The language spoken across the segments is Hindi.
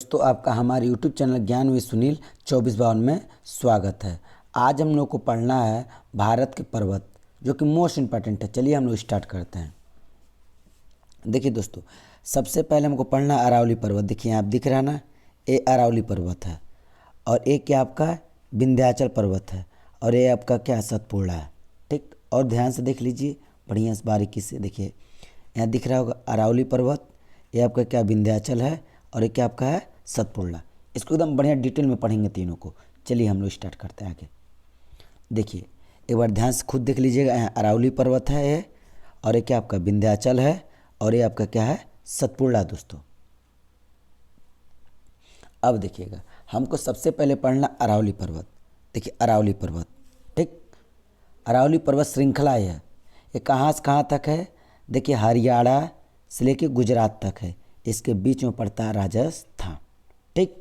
दोस्तों, आपका हमारे YouTube चैनल ज्ञान with सुनील 24/52 में स्वागत है। आज हम लोग को पढ़ना है भारत के पर्वत, जो कि मोस्ट इम्पॉर्टेंट है। चलिए हम लोग स्टार्ट करते हैं। देखिए दोस्तों, सबसे पहले हमको पढ़ना अरावली पर्वत। देखिए आप दिख रहा है ना, ये अरावली पर्वत है और एक क्या आपका विंध्याचल पर्वत है और ये आपका क्या सतपुड़ा है। ठीक, और ध्यान से देख लीजिए, बढ़िया से बारीकी से देखिए। यहाँ दिख रहा होगा अरावली पर्वत, ये आपका क्या विंध्याचल है और ये क्या आपका है सतपुड़ा। इसको एकदम बढ़िया डिटेल में पढ़ेंगे तीनों को। चलिए हम लोग स्टार्ट करते हैं आगे। देखिए एक बार ध्यान से खुद देख लीजिएगा, यहाँ अरावली पर्वत है ये, और ये क्या आपका विंध्याचल है और ये आपका क्या है सतपुड़ा। दोस्तों अब देखिएगा, हमको सबसे पहले पढ़ना अरावली पर्वत। देखिए अरावली पर्वत, ठीक, अरावली पर्वत श्रृंखला है। ये कहाँ से कहाँ तक है? देखिए हरियाणा से लेके गुजरात तक है, इसके बीच में पड़ता है राजस्थान। ठीक,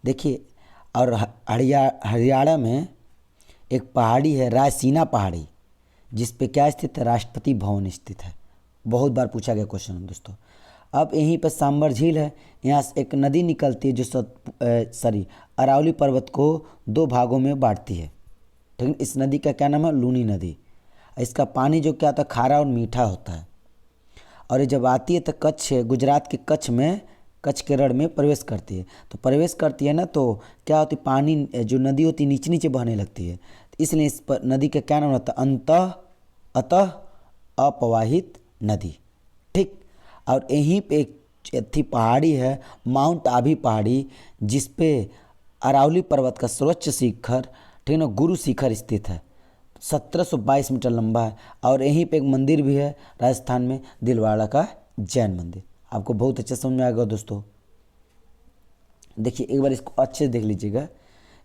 देखिए और हरियाणा में एक पहाड़ी है रायसीना पहाड़ी, जिस पे क्या स्थित है? राष्ट्रपति भवन स्थित है। बहुत बार पूछा गया क्वेश्चन है दोस्तों। अब यहीं पर सांबर झील है, यहाँ से एक नदी निकलती है जो अरावली पर्वत को दो भागों में बांटती है। ठीक है, इस नदी का क्या नाम है? लूनी नदी। इसका पानी जो क्या होता है? खारा और मीठा होता है। और ये जब आती है तो कच्छ, गुजरात के कच्छ के रण में प्रवेश करती है। तो प्रवेश करती है ना, तो क्या होती, पानी जो नदी होती है नीचे नीचे बहने लगती है। तो इसलिए इस पर नदी का क्या नाम होता है? अतः अपवाहित नदी। ठीक, और यहीं पे एक थी पहाड़ी है माउंट आबी पहाड़ी, जिस पे अरावली पर्वत का सर्वोच्च शिखर, ठीक ना, गुरु शिखर स्थित है। 1722 मीटर लंबा है। और यहीं पे एक मंदिर भी है राजस्थान में, दिलवाड़ा का जैन मंदिर। आपको बहुत अच्छा समझ में आएगा दोस्तों। देखिए एक बार इसको अच्छे से देख लीजिएगा।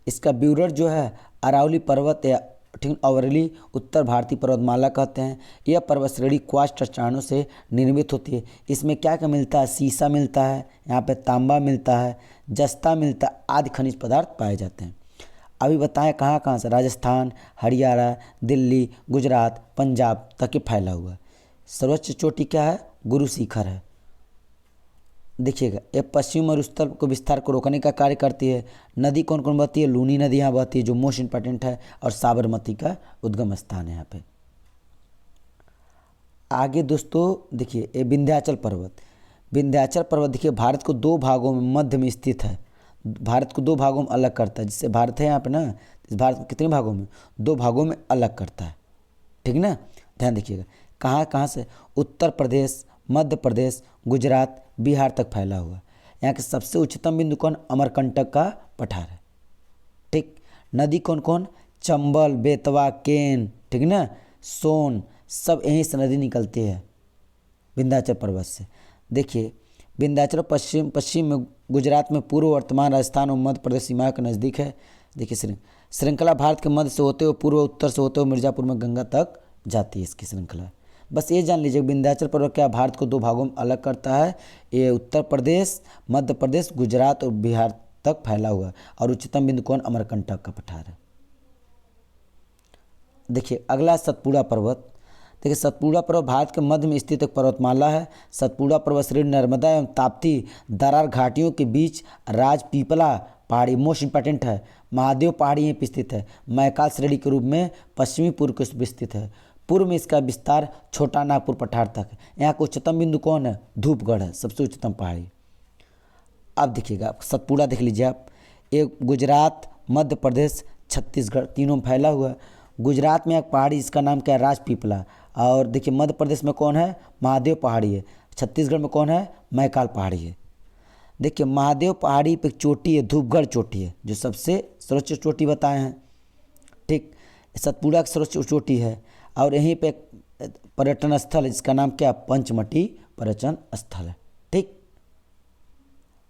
इसका ब्यूरर जो है अरावली पर्वत या ठीक अरावली उत्तर भारतीय पर्वतमाला कहते हैं। यह पर्वत श्रेणी क्वार्ट्ज चट्टानों से निर्मित होती है। इसमें क्या क्या मिलता है? शीशा मिलता है, यहाँ पे तांबा मिलता है, जस्ता मिलता है, आदि खनिज पदार्थ पाए जाते हैं। अभी बताएं कहाँ कहाँ से? राजस्थान, हरियाणा, दिल्ली, गुजरात, पंजाब तक ये फैला हुआ है। सर्वोच्च चोटी क्या है? गुरु शिखर है। देखिएगा, ये पश्चिम और उत्तर को विस्तार को रोकने का कार्य करती है। नदी कौन कौन बहती है? लूनी नदी यहाँ बहती है, जो मोस्ट इंपॉर्टेंट है, और साबरमती का उद्गम स्थान है यहाँ पे। आगे दोस्तों देखिए, ये विंध्याचल पर्वत। विंध्याचल पर्वत देखिए भारत को दो भागों में मध्य में स्थित है। भारत को दो भागों में अलग करता है। जिससे भारत है यहाँ पे ना, इस भारत को कितने भागों में? दो भागों में अलग करता है। ठीक ना, ध्यान देखिएगा। कहाँ कहाँ से? उत्तर प्रदेश, मध्य प्रदेश, गुजरात, बिहार तक फैला हुआ है। यहाँ के सबसे उच्चतम बिंदु कौन? अमरकंटक का पठार है। ठीक, नदी कौन कौन? चंबल, बेतवा, केन, ठीक ना, सोन, सब यहीं से नदी निकलती है विंध्याचल पर्वत से। देखिए विंध्याचल पश्चिम में गुजरात में, पूर्व वर्तमान राजस्थान और मध्य प्रदेश सीमा के नज़दीक है। देखिए श्रृंखला भारत के मध्य से होते हुए पूर्व उत्तर से होते हुए मिर्ज़ापुर में गंगा तक जाती है इसकी श्रृंखला। बस ये जान लीजिए, विंध्याचल पर्वत क्या भारत को दो भागों में अलग करता है। ये उत्तर प्रदेश, मध्य प्रदेश, गुजरात और बिहार तक फैला हुआ है। और उच्चतम बिंदु कौन? अमरकंटक का पठार है। देखिए अगला सतपुड़ा पर्वत। देखिए सतपुड़ा पर्वत भारत के मध्य में स्थित एक पर्वतमाला है। सतपुड़ा पर्वत श्रेणी नर्मदा एवं ताप्ती दरार घाटियों के बीच राजपीपला पहाड़ी, मोस्ट इंपॉर्टेंट है, महादेव पहाड़ी यहीं पर स्थित है। मैकाल श्रेणी के रूप में पश्चिमी पूर्व को स्थित है। पूर्व में इसका विस्तार छोटा नागपुर पठार तक है। यहाँ का उच्चतम बिंदु कौन है? धूपगढ़ है, सबसे उच्चतम पहाड़ी। अब देखिएगा सतपुड़ा देख लीजिए आप, एक गुजरात, मध्य प्रदेश, छत्तीसगढ़ तीनों में फैला हुआ है। गुजरात में एक पहाड़ी, इसका नाम क्या है? राजपीपला। और देखिए मध्य प्रदेश में कौन है? महादेव पहाड़ी है। छत्तीसगढ़ में कौन है? मैकाल पहाड़ी है। देखिए महादेव पहाड़ी पे चोटी है, धूपगढ़ चोटी है, जो सबसे सर्वोच्च चोटी बताए हैं। ठीक, सतपुड़ा की सर्वोच्च चोटी है। और यहीं पे पर्यटन स्थल है, जिसका नाम क्या? पंचमटी पर्यटन स्थल है। ठीक,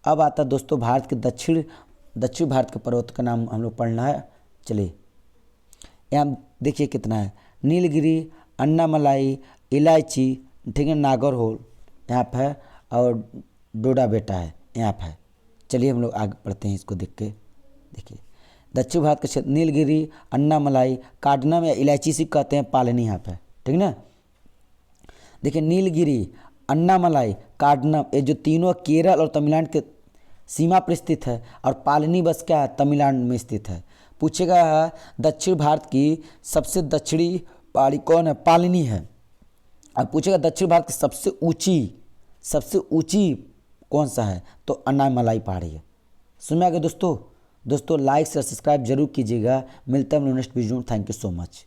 अब आता है दोस्तों भारत के दक्षिण भारत के पर्वत का नाम हम लोग पढ़ना है। चलिए यहाँ देखिए कितना है। नीलगिरी, अन्नामलाई, इलायची, ठीक है, नागरहोल यहाँ पे है, और डोडा बेटा है यहाँ पे है। चलिए हम लोग आगे पढ़ते हैं इसको देख के। देखिए दक्षिण भारत के क्षेत्र नीलगिरी, अन्नामलाई, कार्डनम या इलायची सी कहते हैं, पालनी यहाँ पे, ठीक ना। देखिए नीलगिरी, अन्नामलाई, कार्डनम, ये जो तीनों केरल और तमिलनाडु के सीमा पर स्थित है। और पालिनी बस क्या है, तमिलनाडु में स्थित है। पूछेगा दक्षिण भारत की सबसे दक्षिणी पहाड़ी कौन है, पालिनी है। अब पूछेगा दक्षिण भारत की सबसे ऊंची कौन सा है, तो अन्नामलाई पहाड़ी है। समझ में आ गया दोस्तों। लाइक से सब्सक्राइब जरूर कीजिएगा। मिलता है हम लोग नेक्स्ट वीडियो में। Thank you so much.